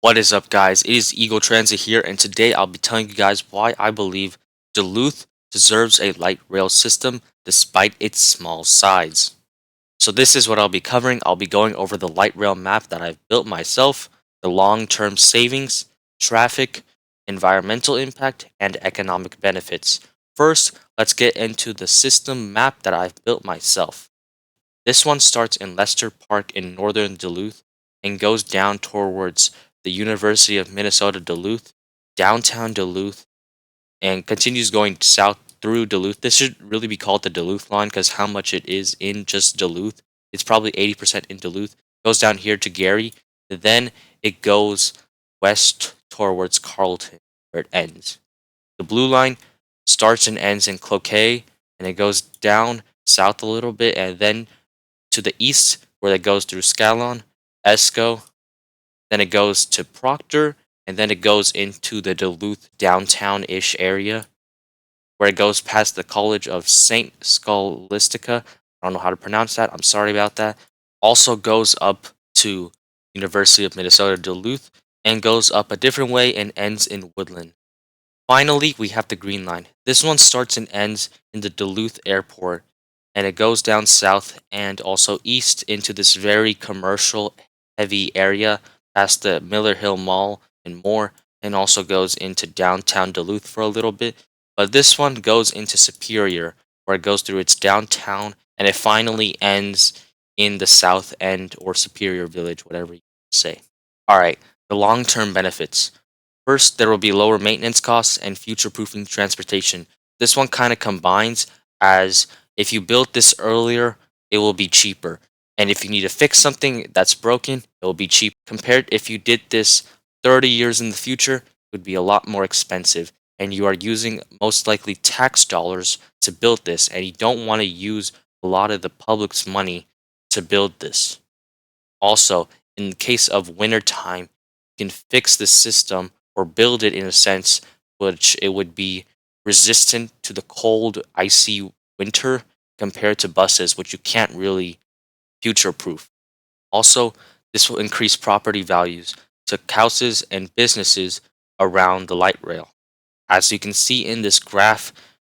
What is up, guys? It is Eagle Transit here, and today I'll be telling you guys why I believe Duluth deserves a light rail system despite its small size. So, this is what I'll be covering. I'll be going over the light rail map that I've built myself, the long term savings, traffic, environmental impact, and economic benefits. First, let's get into the system map that I've built myself. This one starts in Lester Park in northern Duluth and goes down towards the University of Minnesota Duluth, downtown Duluth, and continues going south through Duluth. This should really be called the Duluth line because how much it is in just Duluth. It's probably 80% in Duluth. Goes down here to Gary. Then it goes west towards Carlton, where it ends. The blue line starts and ends in Cloquet, and it goes down south a little bit, and then to the east, where it goes through Scalon, Esco, then it goes to Proctor, and then it goes into the Duluth downtown-ish area, where it goes past the College of Saint Scholastica. I don't know how to pronounce that. I'm sorry about that. Also goes up to University of Minnesota Duluth and goes up a different way and ends in Woodland. Finally, we have the Green Line. This one starts and ends in the Duluth Airport, and it goes down south and also east into this very commercial heavy area past the Miller Hill Mall and more, and also goes into downtown Duluth for a little bit. But this one goes into Superior, where it goes through its downtown, and it finally ends in the south end or Superior Village, whatever you say. All right, the long term benefits. First, there will be lower maintenance costs and future proofing transportation. This one kind of combines, as if you built this earlier, it will be cheaper. And if you need to fix something that's broken, it will be cheap. Compared if you did this 30 years in the future, it would be a lot more expensive. And you are using most likely tax dollars to build this, and you don't want to use a lot of the public's money to build this. Also, in the case of winter time, you can fix the system or build it in a sense which it would be resistant to the cold, icy winter compared to buses, which you can't really future proof. Also, this will increase property values to houses and businesses around the light rail. As you can see in this graph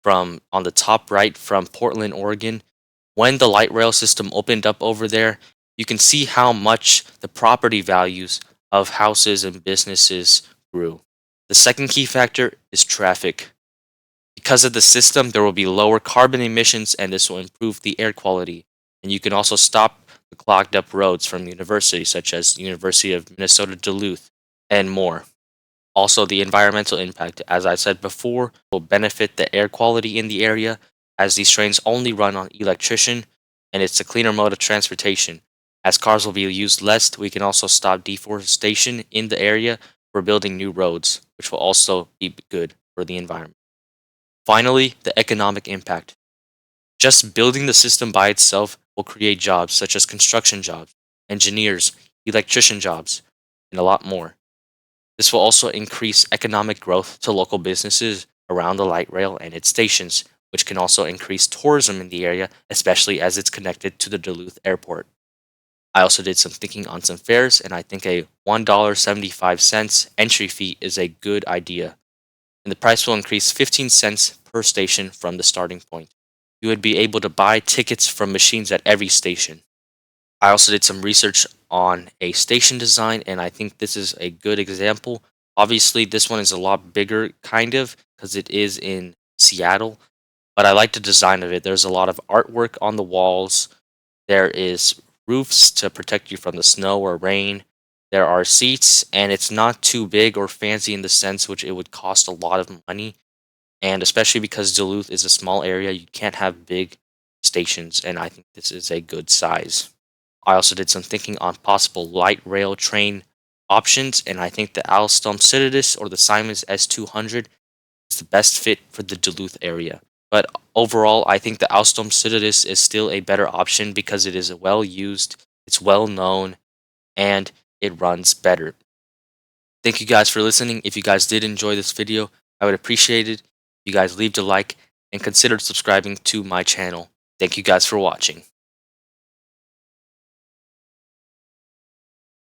from on the top right from Portland, Oregon, when the light rail system opened up over there, you can see how much the property values of houses and businesses grew. The second key factor is traffic. Because of the system, there will be lower carbon emissions and this will improve the air quality. And you can also stop the clogged up roads from universities such as University of Minnesota Duluth and more. Also, the environmental impact, as I said before, will benefit the air quality in the area as these trains only run on electrician and it's a cleaner mode of transportation. As cars will be used less, we can also stop deforestation in the area for building new roads, which will also be good for the environment. Finally, the economic impact. Just building the system by itself will create jobs such as construction jobs, engineers, electrician jobs, and a lot more. This will also increase economic growth to local businesses around the light rail and its stations, which can also increase tourism in the area, especially as it's connected to the Duluth airport. I also did some thinking on some fares, and I think a $1.75 entry fee is a good idea. And the price will increase 15 cents per station from the starting point. You would be able to buy tickets from machines at every station. I also did some research on a station design, and I think this is a good example. Obviously, this one is a lot bigger, kind of, because it is in Seattle, but I like the design of it. There's a lot of artwork on the walls. There is roofs to protect you from the snow or rain. There are seats, and it's not too big or fancy in the sense which it would cost a lot of money. And especially because Duluth is a small area, you can't have big stations, and I think this is a good size. I also did some thinking on possible light rail train options, and I think the Alstom Citadis or the Simons S200 is the best fit for the Duluth area. But overall, I think the Alstom Citadis is still a better option because it is well used, it's well known, and it runs better. Thank you guys for listening. If you guys did enjoy this video, I would appreciate it if you guys leave a like and consider subscribing to my channel. Thank you guys for watching.